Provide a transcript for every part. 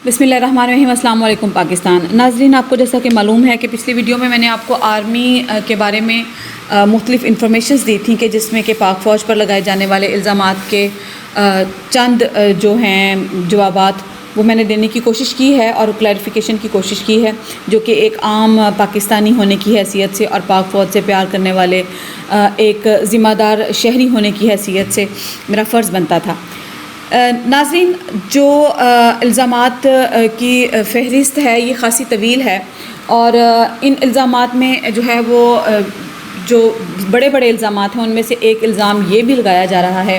بسم اللہ الرحمن الرحیم۔ السلام علیکم پاکستان۔ ناظرین، آپ کو جیسا کہ معلوم ہے کہ پچھلی ویڈیو میں نے آپ کو آرمی کے بارے میں مختلف انفارمیشنز دی تھیں کہ جس میں کہ پاک فوج پر لگائے جانے والے الزامات کے چند جو ہیں جوابات وہ میں نے دینے کی کوشش کی ہے اور کلیریفیکیشن کی کوشش کی ہے، جو کہ ایک عام پاکستانی ہونے کی حیثیت سے اور پاک فوج سے پیار کرنے والے ایک ذمہ دار شہری ہونے کی حیثیت سے میرا فرض بنتا تھا۔ ناظرین، جو الزامات کی فہرست ہے یہ خاصی طویل ہے، اور ان الزامات میں جو ہے وہ جو بڑے بڑے الزامات ہیں ان میں سے ایک الزام یہ بھی لگایا جا رہا ہے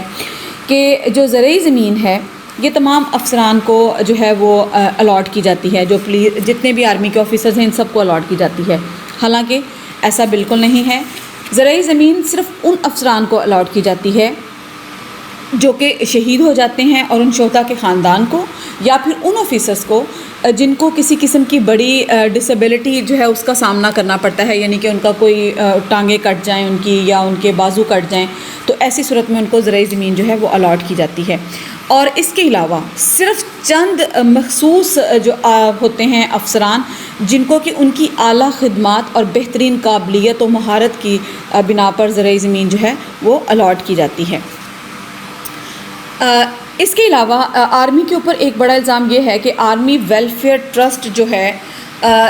کہ جو زرعی زمین ہے یہ تمام افسران کو جو ہے وہ الاٹ کی جاتی ہے، جو جتنے بھی آرمی کے آفیسرز ہیں ان سب کو الاٹ کی جاتی ہے، حالانکہ ایسا بالکل نہیں ہے۔ زرعی زمین صرف ان افسران کو الاٹ کی جاتی ہے جو کہ شہید ہو جاتے ہیں، اور ان شہداء کے خاندان کو یا پھر ان آفیسرز کو جن کو کسی قسم کی بڑی ڈسیبلٹی جو ہے اس کا سامنا کرنا پڑتا ہے، یعنی کہ ان کا کوئی ٹانگیں کٹ جائیں ان کی یا ان کے بازو کٹ جائیں، تو ایسی صورت میں ان کو زرعی زمین جو ہے وہ الاٹ کی جاتی ہے۔ اور اس کے علاوہ صرف چند مخصوص جو ہوتے ہیں افسران جن کو کہ ان کی اعلیٰ خدمات اور بہترین قابلیت و مہارت کی بنا پر زرعی زمین جو ہے وہ الاٹ کی جاتی ہے۔ اس کے علاوہ آرمی کے اوپر ایک بڑا الزام یہ ہے کہ آرمی ویلفیئر ٹرسٹ جو ہے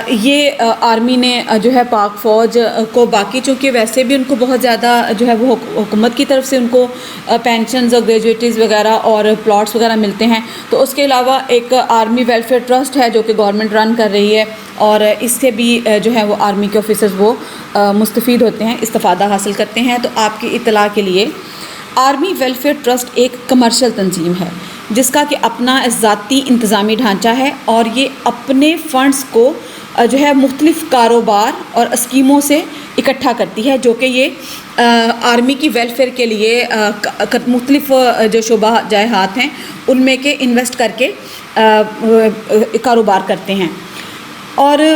یہ آرمی نے جو ہے پاک فوج کو، باقی چونکہ ویسے بھی ان کو بہت زیادہ جو ہے وہ حکومت کی طرف سے ان کو پینشنز اور گریجویٹیز وغیرہ اور پلاٹس وغیرہ ملتے ہیں، تو اس کے علاوہ ایک آرمی ویلفیئر ٹرسٹ ہے جو کہ گورنمنٹ رن کر رہی ہے، اور اس سے بھی جو ہے وہ آرمی کے آفیسرز وہ مستفید ہوتے ہیں، استفادہ حاصل کرتے ہیں۔ تو آپ کی اطلاع کے لیے آرمی ویلفیئر ٹرسٹ ایک کمرشل تنظیم ہے جس کا کہ اپنا ذاتی انتظامی ڈھانچہ ہے، اور یہ اپنے فنڈز کو جو ہے مختلف کاروبار اور اسکیموں سے اکٹھا کرتی ہے، جو کہ یہ آرمی کی ویلفیئر کے لیے مختلف جو شعبہ جہات ہیں ان میں کے انویسٹ کر کے کاروبار کرتے ہیں، اور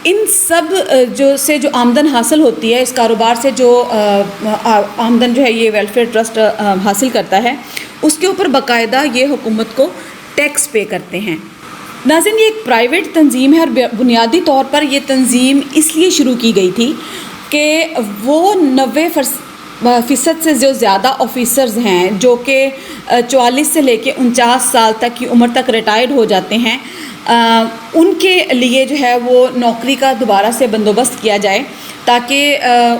ان سب جو آمدن حاصل ہوتی ہے، اس کاروبار سے جو آمدن جو ہے یہ ویلفیئر ٹرسٹ حاصل کرتا ہے، اس کے اوپر باقاعدہ یہ حکومت کو ٹیکس پے کرتے ہیں۔ ناظرین، یہ ایک پرائیویٹ تنظیم ہے، اور بنیادی طور پر یہ تنظیم اس لیے شروع کی گئی تھی کہ وہ 90% سے جو زیادہ آفیسرز ہیں جو کہ 44 سے لے کے 49 سال تک کی عمر تک ریٹائرڈ ہو جاتے ہیں، ان کے لیے جو ہے وہ نوکری کا دوبارہ سے بندوبست کیا جائے، تاکہ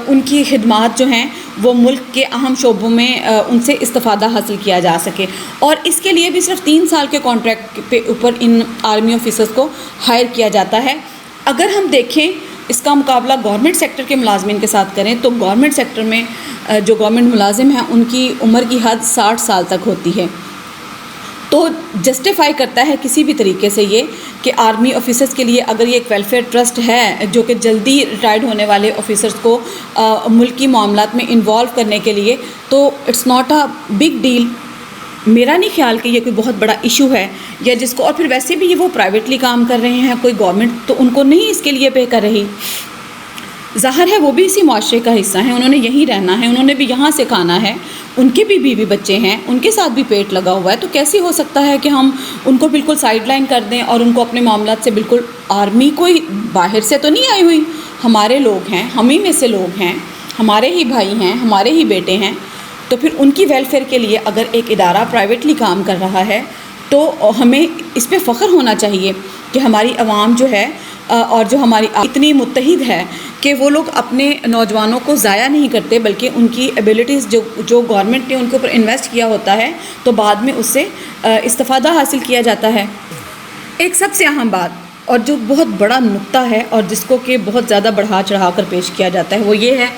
ان کی خدمات جو ہیں وہ ملک کے اہم شعبوں میں ان سے استفادہ حاصل کیا جا سکے، اور اس کے لیے بھی صرف 3 سال کے کانٹریکٹ پہ اوپر ان آرمی آفیسرز کو ہائر کیا جاتا ہے۔ اگر ہم دیکھیں اس کا مقابلہ گورنمنٹ سیکٹر کے ملازمین کے ساتھ کریں تو گورنمنٹ سیکٹر میں جو گورنمنٹ ملازم ہیں ان کی عمر کی حد 60 سال تک ہوتی ہے، تو جسٹیفائی کرتا ہے کسی بھی طریقے سے یہ کہ آرمی آفیسرز کے لیے اگر یہ ایک ویلفیئر ٹرسٹ ہے جو کہ جلدی ریٹائرڈ ہونے والے آفیسرز کو ملکی معاملات میں انوالو کرنے کے لیے، تو it's not a big deal. میرا نہیں خیال کہ یہ کوئی بہت بڑا ایشو ہے، یا جس کو، اور پھر ویسے بھی یہ وہ پرائیویٹلی کام کر رہے ہیں، کوئی گورنمنٹ تو ان کو نہیں اس کے لیے پے کر رہی، ظاہر ہے وہ بھی اسی معاشرے کا حصہ ہیں، انہوں نے یہیں رہنا ہے، انہوں نے بھی یہاں سے کھانا ہے، ان کے بھی بیوی بچے ہیں، ان کے ساتھ بھی پیٹ لگا ہوا ہے، تو کیسے ہو سکتا ہے کہ ہم ان کو بالکل سائڈ لائن کر دیں اور ان کو اپنے معاملات سے بالکل، آرمی کوئی باہر سے تو نہیں آئی ہوئی، ہمارے لوگ ہیں، ہم ہی میں سے لوگ ہیں، ہمارے ہی بھائی ہیں، ہمارے ہی بیٹے ہیں، تو پھر ان کی ویلفیئر کے لیے اگر ایک ادارہ پرائیویٹلی کام کر رہا ہے تو ہمیں اس پہ فخر ہونا چاہیے کہ ہماری عوام جو ہے اور جو ہماری اتنی متحد ہے کہ وہ لوگ اپنے نوجوانوں کو ضائع نہیں کرتے، بلکہ ان کی ایبلٹیز جو گورنمنٹ نے ان کے اوپر انویسٹ کیا ہوتا ہے تو بعد میں اس سے استفادہ حاصل کیا جاتا ہے۔ ایک سب سے اہم بات اور جو بہت بڑا نقطہ ہے اور جس کو کہ بہت زیادہ بڑھا چڑھا کر پیش کیا جاتا ہے وہ یہ ہے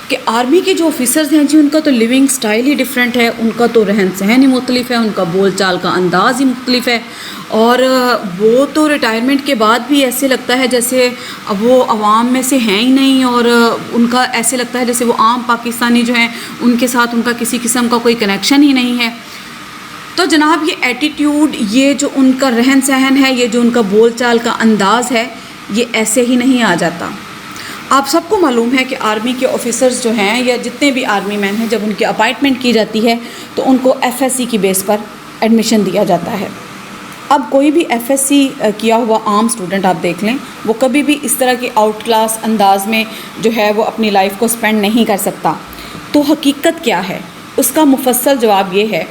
کہ آرمی کے جو آفیسرز ہیں جی ان کا تو لیونگ سٹائل ہی ڈیفرنٹ ہے، ان کا تو رہن سہن ہی مختلف ہے، ان کا بول چال کا انداز ہی مختلف ہے، اور وہ تو ریٹائرمنٹ کے بعد بھی ایسے لگتا ہے جیسے وہ عوام میں سے ہیں ہی نہیں، اور ان کا ایسے لگتا ہے جیسے وہ عام پاکستانی جو ہیں ان کے ساتھ ان کا کسی قسم کا کوئی کنیکشن ہی نہیں ہے۔ تو جناب یہ ایٹیٹیوڈ، یہ جو ان کا رہن سہن ہے، یہ جو ان کا بول چال کا انداز ہے، یہ ایسے ہی نہیں آ جاتا۔ آپ سب کو معلوم ہے کہ آرمی کے آفیسرز جو ہیں یا جتنے بھی آرمی مین ہیں، جب ان کی اپائنٹمنٹ کی جاتی ہے تو ان کو FSC کی بیس پر ایڈمیشن دیا جاتا ہے، اب کوئی بھی FSC کیا ہوا عام اسٹوڈنٹ آپ دیکھ لیں، وہ کبھی بھی اس طرح کی آؤٹ کلاس انداز میں جو ہے وہ اپنی لائف کو اسپینڈ نہیں کر سکتا۔ تو حقیقت کیا ہے؟ اس کا مفصل جواب یہ ہے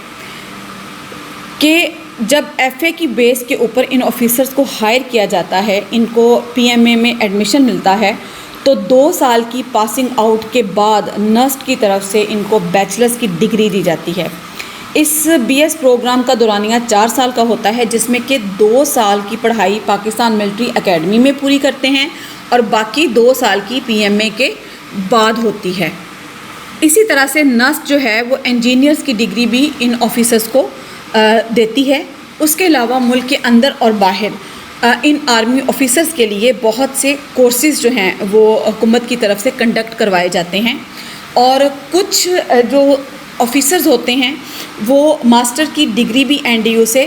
کہ جب FA کی بیس کے اوپر ان آفیسرز کو ہائر کیا جاتا ہے، ان کو PMA میں ایڈمیشن ملتا ہے، تو 2 سال کی پاسنگ آؤٹ کے بعد نسٹ کی طرف سے ان کو بیچلرز کی ڈگری دی جاتی ہے۔ اس BS پروگرام کا دورانیہ 4 سال کا ہوتا ہے، جس میں کہ 2 سال کی پڑھائی پاکستان ملٹری اکیڈمی میں پوری کرتے ہیں اور باقی 2 سال کی PMA کے بعد ہوتی ہے۔ اسی طرح سے نسٹ جو ہے وہ انجینئرز کی ڈگری بھی ان آفیسرز کو دیتی ہے۔ اس کے علاوہ ملک کے اندر اور باہر ان آرمی آفیسرز کے لیے بہت سے کورسز جو ہیں وہ حکومت کی طرف سے کنڈکٹ کروائے جاتے ہیں، اور کچھ جو آفیسرز ہوتے ہیں وہ ماسٹر کی ڈگری بھی NDU سے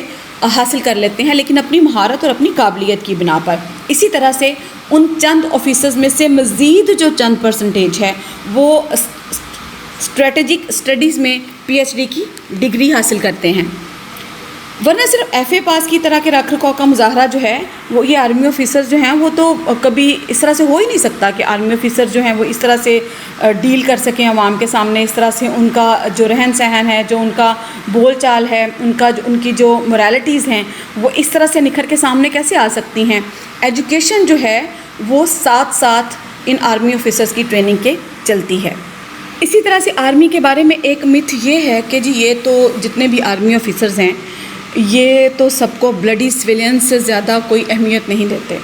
حاصل کر لیتے ہیں، لیکن اپنی مہارت اور اپنی قابلیت کی بنا پر۔ اسی طرح سے ان چند آفیسرز میں سے مزید جو چند پرسنٹیج ہے وہ اسٹریٹجک اسٹڈیز میں PhD کی ڈگری حاصل کرتے ہیں، ورنہ صرف FA پاس کی طرح کے رکھ رکھاؤ کا مظاہرہ جو ہے وہ یہ آرمی آفیسر جو ہیں وہ تو کبھی اس طرح سے ہو ہی نہیں سکتا کہ آرمی آفیسر جو ہیں وہ اس طرح سے ڈیل کر سکیں عوام کے سامنے، اس طرح سے ان کا جو رہن سہن ہے، جو ان کا بول چال ہے، ان کی جو moralities ہیں وہ اس طرح سے نکھر کے سامنے کیسے آ سکتی ہیں۔ ایجوکیشن جو ہے وہ ساتھ ساتھ ان آرمی آفیسرز کی ٹریننگ کے چلتی ہے۔ اسی طرح سے آرمی کے بارے میں ایک متھ یہ ہے کہ جی یہ تو جتنے بھی آرمی آفیسرز ہیں یہ تو سب کو بلڈی سویلین سے زیادہ کوئی اہمیت نہیں دیتے۔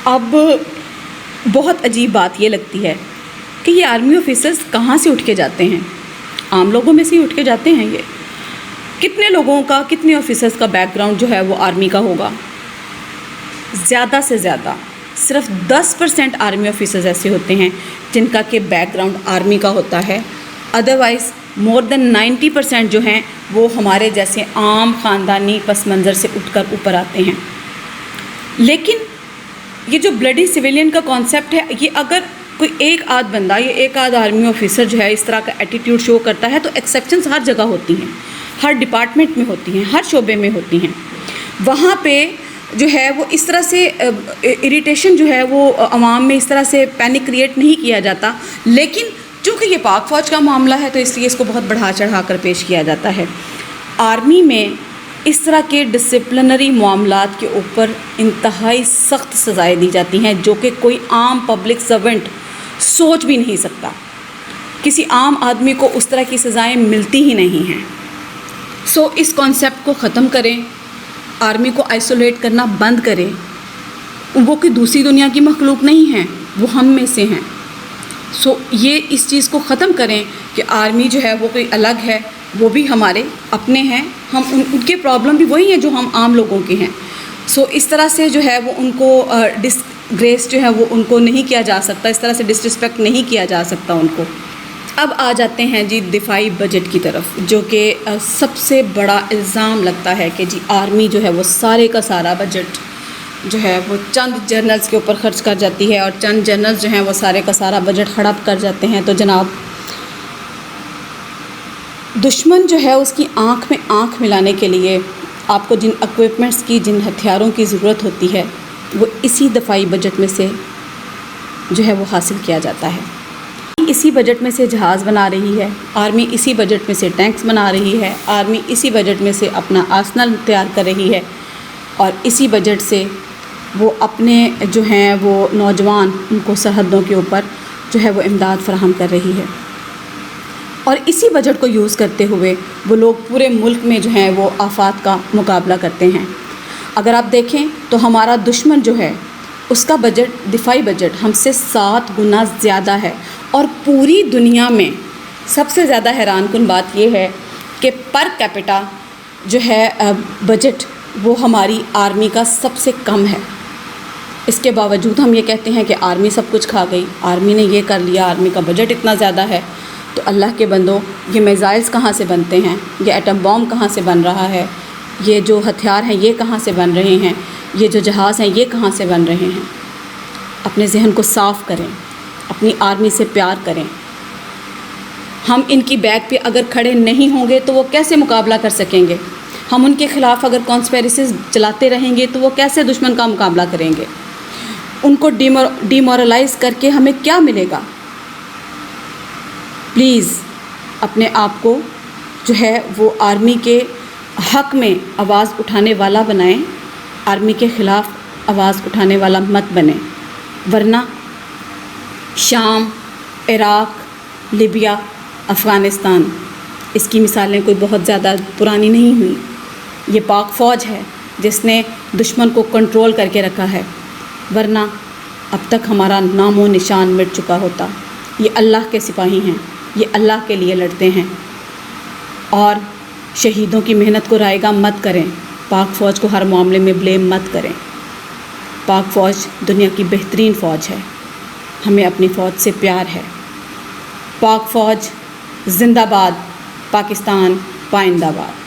اب بہت عجیب بات یہ لگتی ہے کہ یہ آرمی آفیسرز کہاں سے اٹھ کے جاتے ہیں؟ عام لوگوں میں سے ہی اٹھ کے جاتے ہیں۔ یہ کتنے لوگوں کا، کتنے آفیسرز کا بیک گراؤنڈ جو ہے وہ آرمی کا ہوگا؟ زیادہ سے زیادہ صرف 10% آرمی آفیسرز ایسے ہوتے ہیں جن کا کہ بیک گراؤنڈ آرمی کا ہوتا ہے، ادروائز مور دین 90% جو ہیں وہ ہمارے جیسے عام خاندانی پس منظر سے اٹھ کر اوپر آتے ہیں۔ لیکن یہ جو بلڈی سویلین کا کانسیپٹ ہے، یہ اگر کوئی ایک آدھ بندہ یا ایک آدھ آرمی آفیسر جو ہے اس طرح کا ایٹیٹیوڈ شو کرتا ہے تو ایکسیپشنز ہر جگہ ہوتی ہیں، ہر ڈپارٹمنٹ میں ہوتی ہیں، ہر شعبے میں ہوتی ہیں۔ وہاں پہ جو ہے وہ اس طرح سے اریٹیشن جو ہے وہ عوام میں اس طرح سے پینک کریٹ نہیں کیا جاتا، لیکن چونکہ یہ پاک فوج کا معاملہ ہے تو اس لیے اس کو بہت بڑھا چڑھا کر پیش کیا جاتا ہے۔ آرمی میں اس طرح کے ڈسپلنری معاملات کے اوپر انتہائی سخت سزائیں دی جاتی ہیں جو کہ کوئی عام پبلک سرونٹ سوچ بھی نہیں سکتا۔ کسی عام آدمی کو اس طرح کی سزائیں ملتی ہی نہیں ہیں۔ سو اس کانسیپٹ کو ختم کریں، آرمی کو آئسولیٹ کرنا بند کریں۔ وہ کوئی دوسری دنیا کی مخلوق نہیں ہیں، وہ ہم میں سے ہیں۔ سو یہ اس چیز کو ختم کریں کہ آرمی جو ہے وہ کوئی الگ ہے، وہ بھی ہمارے اپنے ہیں، ہم ان کے پرابلم بھی وہی ہیں جو ہم عام لوگوں کے ہیں۔ سو اس طرح سے جو ہے وہ ان کو ڈسگریس جو ہے وہ ان کو نہیں کیا جا سکتا، اس طرح سے ڈسرسپیکٹ نہیں کیا جا سکتا ان کو۔ اب آ جاتے ہیں جی دفاعی بجٹ کی طرف، جو کہ سب سے بڑا الزام لگتا ہے کہ جی آرمی جو ہے وہ سارے کا سارا بجٹ جو ہے وہ چند جنرلز کے اوپر خرچ کر جاتی ہے، اور چند جنرلز جو ہیں وہ سارے کا سارا بجٹ ہڑپ کر جاتے ہیں۔ تو جناب دشمن جو ہے اس کی آنکھ میں آنکھ ملانے کے لیے آپ کو جن اکوپمنٹس کی، جن ہتھیاروں کی ضرورت ہوتی ہے وہ اسی دفاعی بجٹ میں سے جو ہے وہ حاصل کیا جاتا ہے۔ اسی بجٹ میں سے جہاز بنا رہی ہے آرمی، اسی بجٹ میں سے ٹینکس بنا رہی ہے آرمی، اسی بجٹ میں سے اپنا آرسنل تیار کر رہی ہے، اور اسی بجٹ سے وہ اپنے جو ہیں وہ نوجوان ان کو سرحدوں کے اوپر جو ہے وہ امداد فراہم کر رہی ہے، اور اسی بجٹ کو یوز کرتے ہوئے وہ لوگ پورے ملک میں جو ہیں وہ آفات کا مقابلہ کرتے ہیں۔ اگر آپ دیکھیں تو ہمارا دشمن جو ہے اس کا بجٹ، دفاعی بجٹ ہم سے 7 گنا زیادہ ہے، اور پوری دنیا میں سب سے زیادہ حیران کن بات یہ ہے کہ پر کیپٹا جو ہے بجٹ وہ ہماری آرمی کا سب سے کم ہے۔ اس کے باوجود ہم یہ کہتے ہیں کہ آرمی سب کچھ کھا گئی، آرمی نے یہ کر لیا، آرمی کا بجٹ اتنا زیادہ ہے۔ تو اللہ کے بندوں، یہ میزائلز کہاں سے بنتے ہیں؟ یہ ایٹم بام کہاں سے بن رہا ہے؟ یہ جو ہتھیار ہیں یہ کہاں سے بن رہے ہیں؟ یہ جو جہاز ہیں یہ کہاں سے بن رہے ہیں؟ اپنے ذہن کو صاف کریں، اپنی آرمی سے پیار کریں۔ ہم ان کی بیک پہ اگر کھڑے نہیں ہوں گے تو وہ کیسے مقابلہ کر سکیں گے؟ ہم ان کے خلاف اگر کانسپیریسیز چلاتے رہیں گے تو وہ کیسے دشمن کا مقابلہ کریں گے؟ ان کو ڈیمورلائز کر کے ہمیں کیا ملے گا؟ پلیز اپنے آپ کو جو ہے وہ آرمی کے حق میں آواز اٹھانے والا بنائیں، آرمی کے خلاف آواز اٹھانے والا مت بنیں، ورنہ شام، عراق، لیبیا، افغانستان، اس کی مثالیں کوئی بہت زیادہ پرانی نہیں ہوئی. یہ پاک فوج ہے جس نے دشمن کو کنٹرول کر کے رکھا ہے، ورنہ اب تک ہمارا نام و نشان مٹ چکا ہوتا. یہ اللہ کے سپاہی ہیں، یہ اللہ کے لیے لڑتے ہیں، اور شہیدوں کی محنت کو رائیگاں مت کریں. پاک فوج کو ہر معاملے میں بلیم مت کریں. پاک فوج دنیا کی بہترین فوج ہے، ہمیں اپنی فوج سے پیار ہے. پاک فوج زندہ باد، پاکستان پائندہ باد.